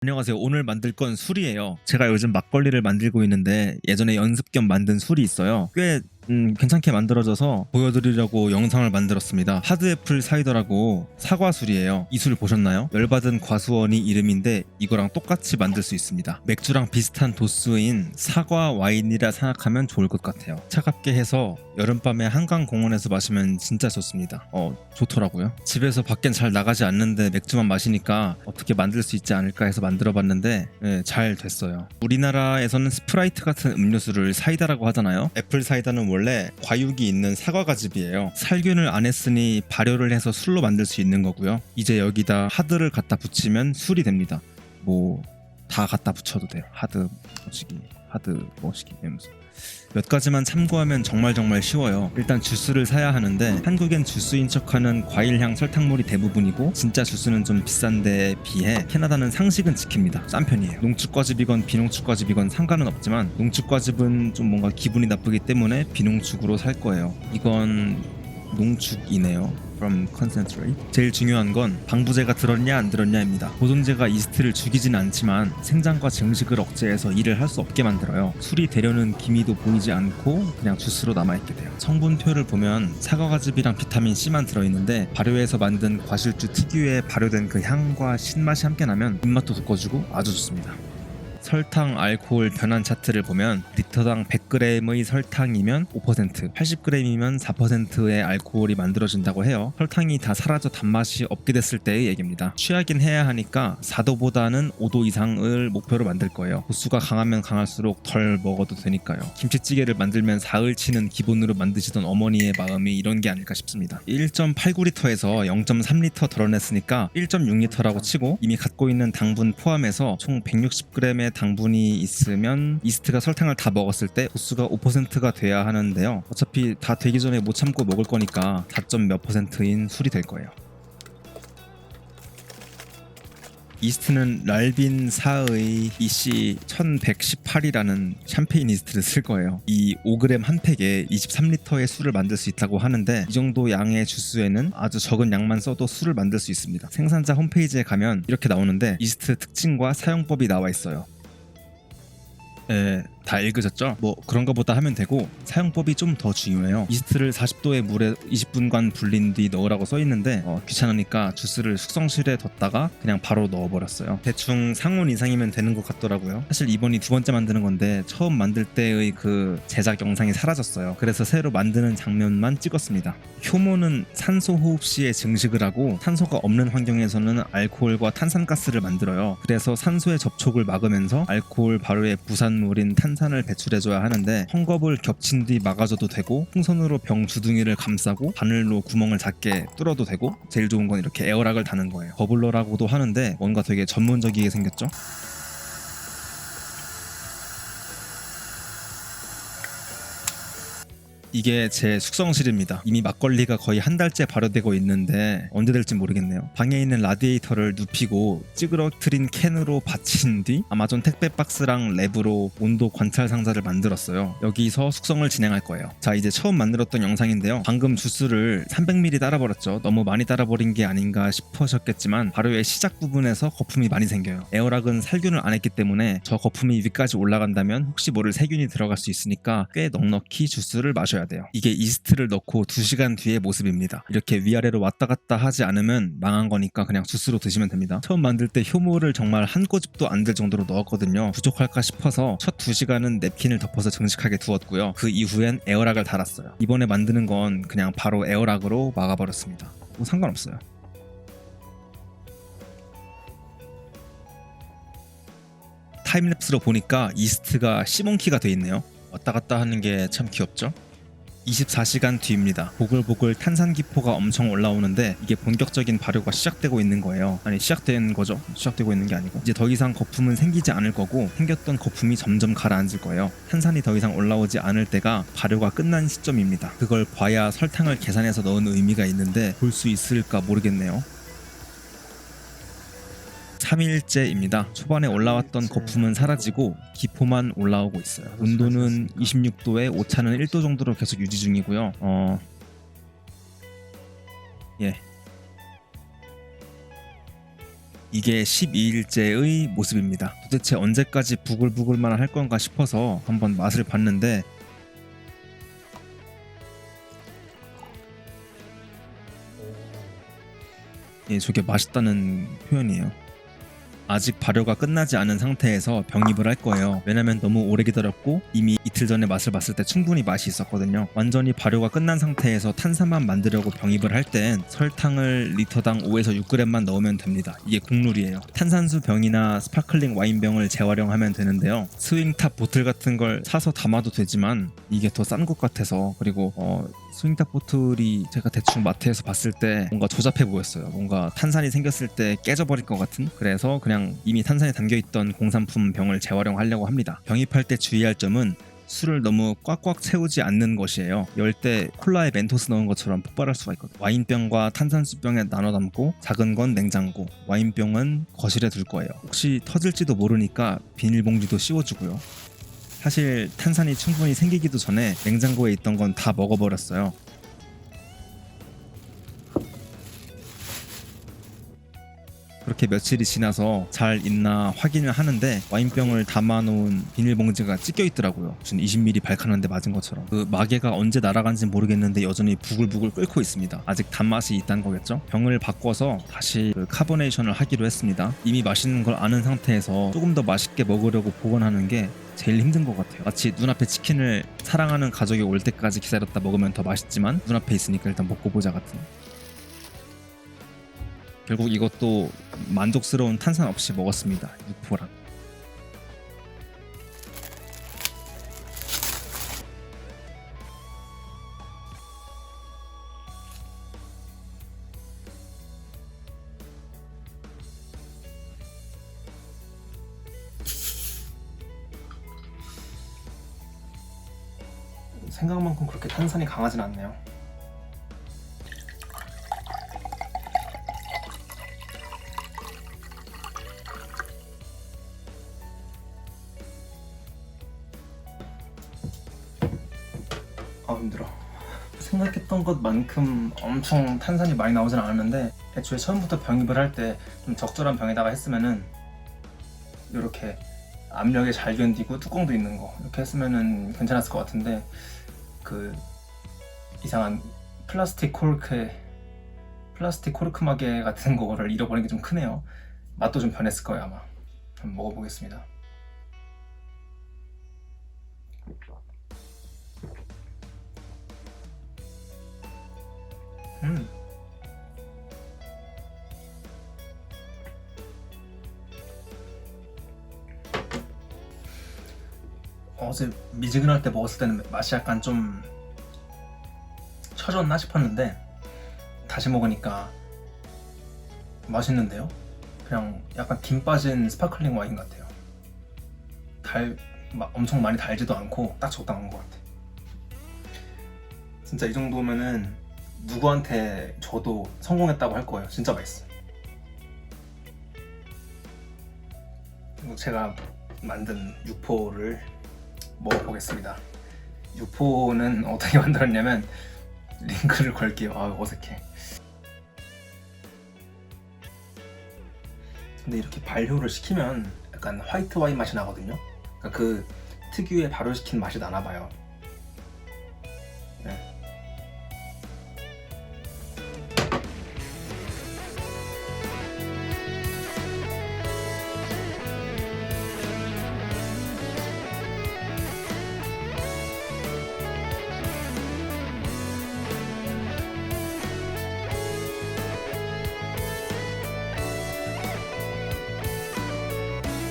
안녕하세요. 오늘 만들 건 술이에요. 제가 요즘 막걸리를 만들고 있는데 예전에 연습 겸 만든 술이 있어요. 꽤 괜찮게 만들어져서 보여드리려고 영상을 만들었습니다. 하드애플 사이더라고 사과술이에요. 이 술 보셨나요? 열받은 과수원이 이름인데 이거랑 똑같이 만들 수 있습니다. 맥주랑 비슷한 도수인 사과 와인이라 생각하면 좋을 것 같아요. 차갑게 해서 여름밤에 한강공원에서 마시면 진짜 좋습니다. 좋더라고요. 집에서 밖엔 잘 나가지 않는데 맥주만 마시니까 어떻게 만들 수 있지 않을까 해서 만들어봤는데 잘 됐어요. 우리나라에서는 스프라이트 같은 음료수를 사이다라고 하잖아요. 애플 사이다는 원래 과육이 있는 사과가즙이에요. 살균을 안 했으니 발효를 해서 술로 만들 수 있는 거고요. 이제 여기다 하드를 갖다 붙이면 술이 됩니다. 뭐 다 갖다 붙여도 돼요. 하드 머시기 이러면서. 몇 가지만 참고하면 정말 쉬워요. 일단 주스를 사야 하는데 한국엔 주스인 척하는 과일향 설탕물이 대부분이고 진짜 주스는 좀 비싼 데에 비해 캐나다는 상식은 지킵니다. 싼 편이에요. 농축과즙이건 비농축과즙이건 상관은 없지만 농축과즙은 좀 뭔가 기분이 나쁘기 때문에 비농축으로 살 거예요. 이건 농축이네요. From concentrate. 제일 중요한 건 방부제가 들었냐 안 들었냐입니다. 보존제가 이스트를 죽이진 않지만 생장과 증식을 억제해서 일을 할 수 없게 만들어요. 술이 되려는 기미도 보이지 않고 그냥 주스로 남아있게 돼요. 성분표를 보면 사과가즙이랑 비타민 C만 들어있는데 발효해서 만든 과실주 특유의 발효된 그 향과 신맛이 함께 나면 입맛도 돋궈주고 아주 좋습니다. 설탕, 알코올 변환 차트를 보면 리터당 100g의 설탕이면 5%, 80g이면 4%의 알코올이 만들어진다고 해요. 설탕이 다 사라져 단맛이 없게 됐을 때의 얘기입니다. 취하긴 해야 하니까 4도보다는 5도 이상을 목표로 만들 거예요. 도수가 강하면 강할수록 덜 먹어도 되니까요. 김치찌개를 만들면 사흘 치는 기본으로 만드시던 어머니의 마음이 이런 게 아닐까 싶습니다. 1.89L에서 0.3L 덜어냈으니까 1.6L라고 치고 이미 갖고 있는 당분 포함해서 총 160g의 당분이 있으면 이스트가 설탕을 다 먹었을 때 도수가 5%가 돼야 하는데요. 어차피 다 되기 전에 못 참고 먹을 거니까 4점 몇 %인 술이 될 거예요. 이스트는 랄빈사의 EC 1118이라는 샴페인 이스트를 쓸 거예요. 이 5g 한 팩에 23L의 술을 만들 수 있다고 하는데 이 정도 양의 주스에는 아주 적은 양만 써도 술을 만들 수 있습니다. 생산자 홈페이지에 가면 이렇게 나오는데 이스트 특징과 사용법이 나와 있어요. 다 읽으셨죠? 뭐 그런 거보다 하면 되고 사용법이 좀 더 중요해요. 이스트를 40도의 물에 20분간 불린 뒤 넣으라고 써있는데 귀찮으니까 주스를 숙성실에 뒀다가 그냥 바로 넣어버렸어요. 대충 상온 이상이면 되는 것 같더라고요. 사실 이번이 두 번째 만드는 건데 처음 만들 때의 그 제작 영상이 사라졌어요. 그래서 새로 만드는 장면만 찍었습니다. 효모는 산소 호흡 시에 증식을 하고 산소가 없는 환경에서는 알코올과 탄산가스를 만들어요. 그래서 산소의 접촉을 막으면서 알코올 발효의 부산물인 탄산을 배출해줘야 하는데 헝겊을 겹친 뒤 막아줘도 되고 풍선으로 병 주둥이를 감싸고 바늘로 구멍을 작게 뚫어도 되고 제일 좋은 건 이렇게 에어락을 다는 거예요. 버블러라고도 하는데 뭔가 되게 전문적이게 생겼죠? 이게 제 숙성실입니다. 이미 막걸리가 거의 한 달째 발효되고 있는데 언제 될지 모르겠네요. 방에 있는 라디에이터를 눕히고 찌그러뜨린 캔으로 받친 뒤 아마존 택배 박스랑 랩으로 온도 관찰 상자를 만들었어요. 여기서 숙성을 진행할 거예요. 자, 이제 처음 만들었던 영상인데요. 방금 주스를 300ml 따라버렸죠. 너무 많이 따라버린 게 아닌가 싶으셨겠지만 발효의 시작 부분에서 거품이 많이 생겨요. 에어락은 살균을 안 했기 때문에 저 거품이 위까지 올라간다면 혹시 모를 세균이 들어갈 수 있으니까 꽤 넉넉히 주스를 마셔야 돼요. 이게 이스트를 넣고 2시간 뒤의 모습입니다. 이렇게 위아래로 왔다 갔다 하지 않으면 망한 거니까 그냥 주스로 드시면 됩니다. 처음 만들 때 효모를 정말 한 꼬집도 안 될 정도로 넣었거든요. 부족할까 싶어서 첫 2시간은 냅킨을 덮어서 증식하게 두었고요. 그 이후엔 에어락을 달았어요. 이번에 만드는 건 그냥 바로 에어락으로 막아버렸습니다. 뭐 상관없어요. 타임랩스로 보니까 이스트가 시몬키가 돼 있네요. 왔다 갔다 하는 게 참 귀엽죠? 24시간 뒤입니다. 보글보글 탄산기포가 엄청 올라오는데 이게 본격적인 발효가 시작되고 있는 거예요. 아니, 시작된 거죠. 시작되고 있는 게 아니고 이제 더 이상 거품은 생기지 않을 거고 생겼던 거품이 점점 가라앉을 거예요. 탄산이 더 이상 올라오지 않을 때가 발효가 끝난 시점입니다. 그걸 봐야 설탕을 계산해서 넣은 의미가 있는데 볼 수 있을까 모르겠네요. 3일째입니다. 초반에 올라왔던 거품은 사라지고 기포만 올라오고 있어요. 온도는 26도에 오차는 1도 정도로 계속 유지 중이고요. 예. 이게 12일째의 모습입니다. 도대체 언제까지 부글부글만 할 건가 싶어서 한번 맛을 봤는데 예, 저게 맛있다는 표현이에요. 아직 발효가 끝나지 않은 상태에서 병입을 할 거예요. 왜냐면 너무 오래 기다렸고 이미 이틀 전에 맛을 봤을 때 충분히 맛이 있었거든요. 완전히 발효가 끝난 상태에서 탄산만 만들려고 병입을 할 땐 설탕을 리터당 5에서 6g만 넣으면 됩니다. 이게 국룰이에요. 탄산수 병이나 스파클링 와인병을 재활용하면 되는데요. 스윙탑 보틀 같은 걸 사서 담아도 되지만 이게 더 싼 것 같아서, 그리고 스윙탑 보틀이 제가 대충 마트에서 봤을 때 뭔가 조잡해 보였어요. 뭔가 탄산이 생겼을 때 깨져버릴 것 같은. 그래서 그냥 이미 탄산이 담겨있던 공산품 병을 재활용하려고 합니다. 병입할 때 주의할 점은 술을 너무 꽉꽉 채우지 않는 것이에요. 열 때 콜라에 멘토스 넣은 것처럼 폭발할 수가 있거든요. 와인병과 탄산수병에 나눠 담고 작은 건 냉장고, 와인병은 거실에 둘 거예요. 혹시 터질지도 모르니까 비닐봉지도 씌워주고요. 사실 탄산이 충분히 생기기도 전에 냉장고에 있던 건 다 먹어버렸어요. 그렇게 며칠이 지나서 잘 있나 확인을 하는데 와인병을 담아놓은 비닐봉지가 찢겨 있더라고요. 무슨 20mm 발칸한데 맞은 것처럼. 그 마개가 언제 날아간지 모르겠는데 여전히 부글부글 끓고 있습니다. 아직 단맛이 있다는 거겠죠? 병을 바꿔서 다시 그 카보네이션을 하기로 했습니다. 이미 맛있는 걸 아는 상태에서 조금 더 맛있게 먹으려고 복원하는 게 제일 힘든 것 같아요. 마치 눈앞에 치킨을 사랑하는 가족이 올 때까지 기다렸다 먹으면 더 맛있지만 눈앞에 있으니까 일단 먹고 보자 같은. 결국 이것도 만족스러운 탄산 없이 먹었습니다. 육포랑. 생각만큼 그렇게 탄산이 강하진 않네요. 힘들어. 생각했던 것만큼 엄청 탄산이 많이 나오진 않았는데, 애초에 처음부터 병입을 할 때 좀 적절한 병에다가 했으면은 이렇게 압력에 잘 견디고 뚜껑도 있는 거 이렇게 했으면은 괜찮았을 것 같은데, 그 이상한 플라스틱 코르크 마개 같은 거를 잃어버린 게 좀 크네요. 맛도 좀 변했을 거예요 아마. 한번 먹어보겠습니다. 어제 미지근할 때 먹었을 때는 맛이 약간 좀 처졌나 싶었는데 다시 먹으니까 맛있는데요? 그냥 약간 김 빠진 스파클링 와인 같아요. 엄청 많이 달지도 않고 딱 적당한 것 같아. 진짜 이 정도면은 누구한테 줘도 성공했다고 할 거예요. 진짜 맛있어. 그리고 제가 만든 육포를 먹어보겠습니다. 육포는 어떻게 만들었냐면, 링크를 걸게요. 어색해. 근데 이렇게 발효를 시키면 약간 화이트 와인 맛이 나거든요. 그러니까 그 특유의 발효시킨 맛이 나나 봐요.